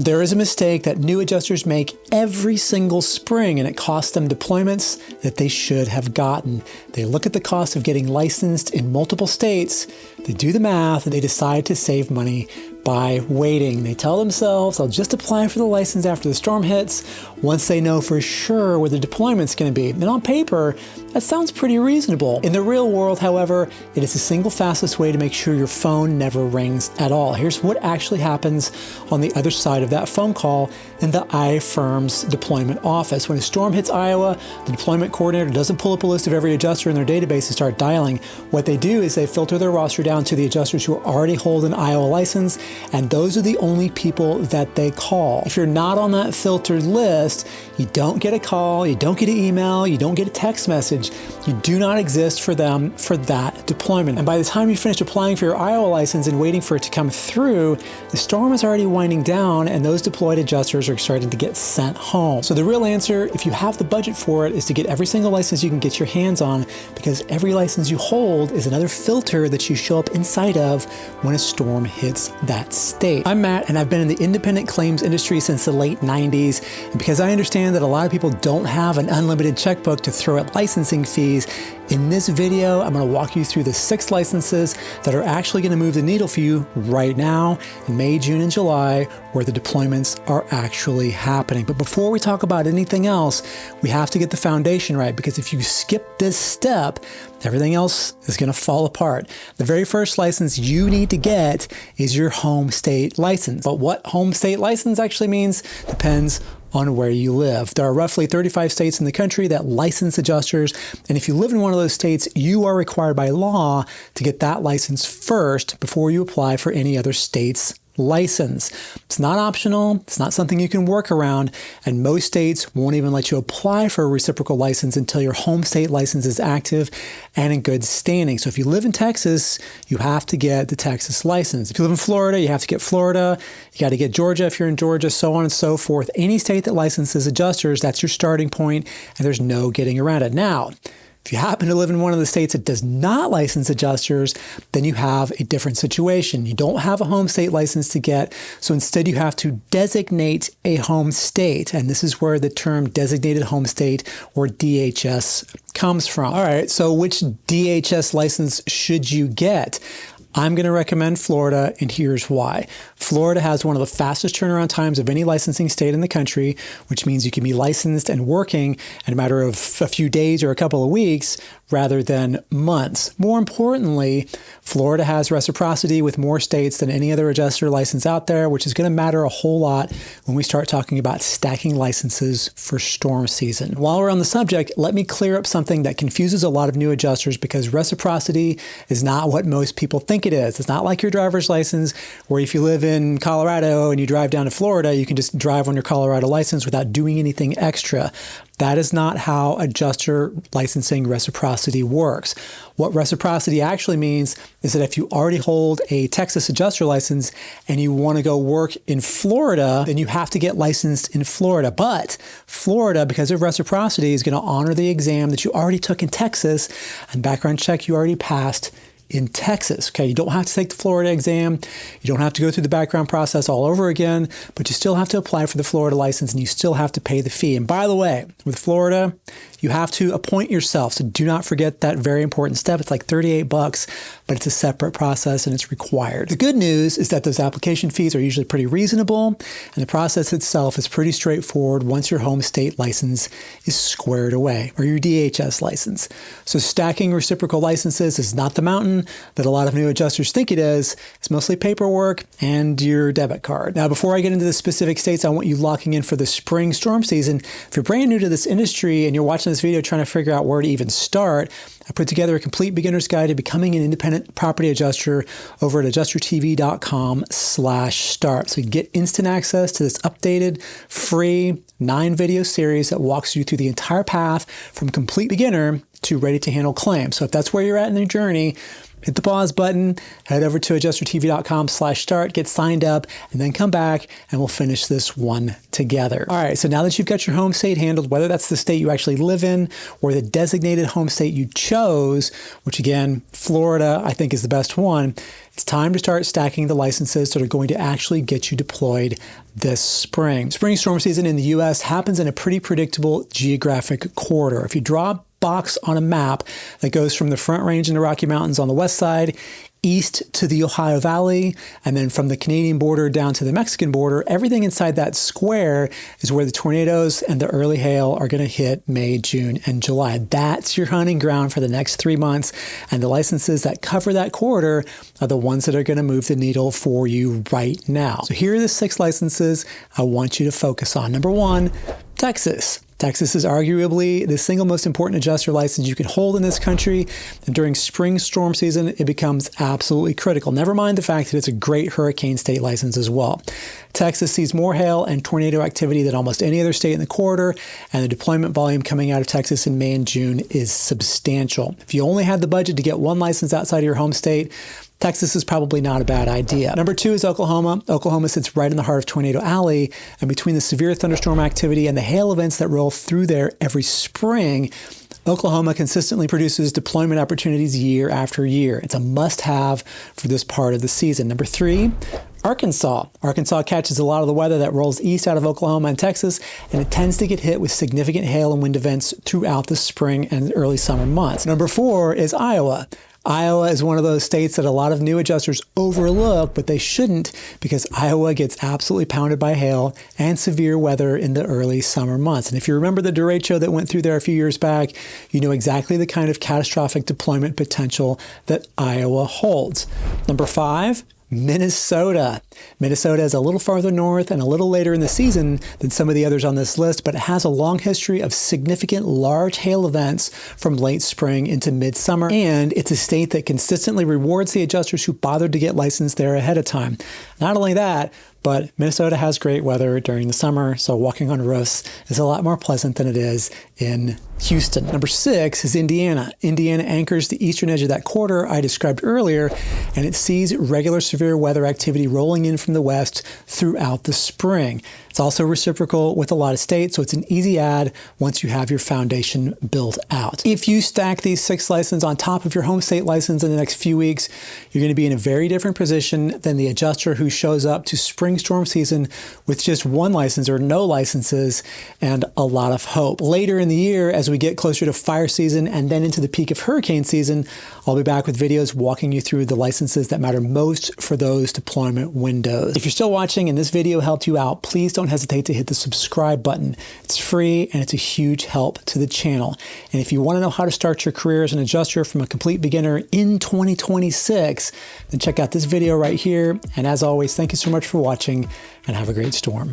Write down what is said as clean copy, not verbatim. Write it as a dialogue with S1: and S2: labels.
S1: There is a mistake that new adjusters make every single spring, and it costs them deployments that they should have gotten. They look at the cost of getting licensed in multiple states, they do the math, and they decide to save money by waiting. They tell themselves, I'll just apply for the license after the storm hits once they know for sure where the deployment's going to be. And on paper, that sounds pretty reasonable. In the real world, however, it is the single fastest way to make sure your phone never rings at all. Here's what actually happens on the other side of that phone call in the iFirm's deployment office. When a storm hits Iowa, the deployment coordinator doesn't pull up a list of every adjuster in their database and start dialing. What they do is they filter their roster down to the adjusters who already hold an Iowa license, and those are the only people that they call. If you're not on that filtered list, you don't get a call, you don't get an email, you don't get a text message. You do not exist for them for that deployment. And by the time you finish applying for your Iowa license and waiting for it to come through, the storm is already winding down and those deployed adjusters are starting to get sent home. So the real answer, if you have the budget for it, is to get every single license you can get your hands on, because every license you hold is another filter that you show up inside of when a storm hits that state. I'm Matt, and I've been in the independent claims industry since the late 90s. And because I understand that a lot of people don't have an unlimited checkbook to throw at licensing fees, in this video, I'm going to walk you through the 6 licenses that are actually going to move the needle for you right now in May, June, and July, where the deployments are actually happening. But before we talk about anything else, we have to get the foundation right, because if you skip this step, everything else is going to fall apart. The very first license you need to get is your home state license. But what home state license actually means depends on where you live. There are roughly 35 states in the country that license adjusters, and if you live in one of those states, you are required by law to get that license first before you apply for any other state's license. It's not optional, it's not something you can work around, and most states won't even let you apply for a reciprocal license until your home state license is active and in good standing. So if you live in Texas, you have to get the Texas license. If you live in Florida, you have to get Florida. You got to get Georgia if you're in Georgia, so on and so forth. Any state that licenses adjusters, that's your starting point, and there's no getting around it. Now, if you happen to live in one of the states that does not license adjusters, then you have a different situation. You don't have a home state license to get, so instead you have to designate a home state. And this is where the term designated home state, or DHS, comes from. All right, so which DHS license should you get? I'm going to recommend Florida, and here's why. Florida has one of the fastest turnaround times of any licensing state in the country, which means you can be licensed and working in a matter of a few days or a couple of weeks rather than months. More importantly, Florida has reciprocity with more states than any other adjuster license out there, which is going to matter a whole lot when we start talking about stacking licenses for storm season. While we're on the subject, let me clear up something that confuses a lot of new adjusters, because reciprocity is not what most people think it is. It's not like your driver's license, where if you live in Colorado and you drive down to Florida, you can just drive on your Colorado license without doing anything extra. That is not how adjuster licensing reciprocity works. What reciprocity actually means is that if you already hold a Texas adjuster license and you want to go work in Florida, then you have to get licensed in Florida. But Florida, because of reciprocity, is going to honor the exam that you already took in Texas and background check you already passed in Texas. Okay, you don't have to take the Florida exam. You don't have to go through the background process all over again, but you still have to apply for the Florida license and you still have to pay the fee. And by the way, with Florida, you have to appoint yourself. So do not forget that very important step. It's like $38, but it's a separate process and it's required. The good news is that those application fees are usually pretty reasonable, and the process itself is pretty straightforward once your home state license is squared away, or your DHS license. So stacking reciprocal licenses is not the mountain that a lot of new adjusters think it is. It's mostly paperwork and your debit card. Now, before I get into the specific states I want you locking in for the spring storm season, if you're brand new to this industry and you're watching this video trying to figure out where to even start, I put together a complete beginner's guide to becoming an independent property adjuster over at adjustertv.com/start. So you get instant access to this updated, free 9-video series that walks you through the entire path from complete beginner to ready to handle claims. So if that's where you're at in the journey, hit the pause button, head over to adjustertv.com/start, get signed up, and then come back and we'll finish this one together. All right, so now that you've got your home state handled, whether that's the state you actually live in or the designated home state you chose, which again, Florida, I think is the best one, it's time to start stacking the licenses that are going to actually get you deployed this spring. Spring storm season in the U.S. happens in a pretty predictable geographic corridor. If you draw a box on a map that goes from the Front Range in the Rocky Mountains on the west side, east to the Ohio Valley, and then from the Canadian border down to the Mexican border, everything inside that square is where the tornadoes and the early hail are going to hit May, June, and July. That's your hunting ground for the next 3 months, and the licenses that cover that corridor are the ones that are going to move the needle for you right now. So here are the 6 licenses I want you to focus on. Number 1, Texas. Texas is arguably the single most important adjuster license you can hold in this country. And during spring storm season, it becomes absolutely critical. Never mind the fact that it's a great hurricane state license as well. Texas sees more hail and tornado activity than almost any other state in the corridor, and the deployment volume coming out of Texas in May and June is substantial. If you only had the budget to get one license outside of your home state, Texas is probably not a bad idea. Number 2 is Oklahoma. Oklahoma sits right in the heart of Tornado Alley, and between the severe thunderstorm activity and the hail events that roll through there every spring, Oklahoma consistently produces deployment opportunities year after year. It's a must-have for this part of the season. Number 3, Arkansas. Arkansas catches a lot of the weather that rolls east out of Oklahoma and Texas, and it tends to get hit with significant hail and wind events throughout the spring and early summer months. Number 4 is Iowa. Iowa is one of those states that a lot of new adjusters overlook, but they shouldn't, because Iowa gets absolutely pounded by hail and severe weather in the early summer months. And if you remember the derecho that went through there a few years back, you know exactly the kind of catastrophic deployment potential that Iowa holds. Number 5, Minnesota. Minnesota is a little farther north and a little later in the season than some of the others on this list, but it has a long history of significant large hail events from late spring into midsummer, and it's a state that consistently rewards the adjusters who bothered to get licensed there ahead of time. Not only that, but Minnesota has great weather during the summer, so walking on roofs is a lot more pleasant than it is in Houston. Number 6 is Indiana. Indiana anchors the eastern edge of that corridor I described earlier, and it sees regular severe weather activity rolling in from the west throughout the spring. It's also reciprocal with a lot of states, so it's an easy add once you have your foundation built out. If you stack these 6 licenses on top of your home state license in the next few weeks, you're going to be in a very different position than the adjuster who shows up to spring storm season with just 1 license or no licenses and a lot of hope. Later in the year, as we get closer to fire season and then into the peak of hurricane season, I'll be back with videos walking you through the licenses that matter most for those deployment windows. If you're still watching and this video helped you out, please don't hesitate to hit the subscribe button. It's free and it's a huge help to the channel. And if you want to know how to start your career as an adjuster from a complete beginner in 2026, then check out this video right here. And as always, thank you so much for watching and have a great storm.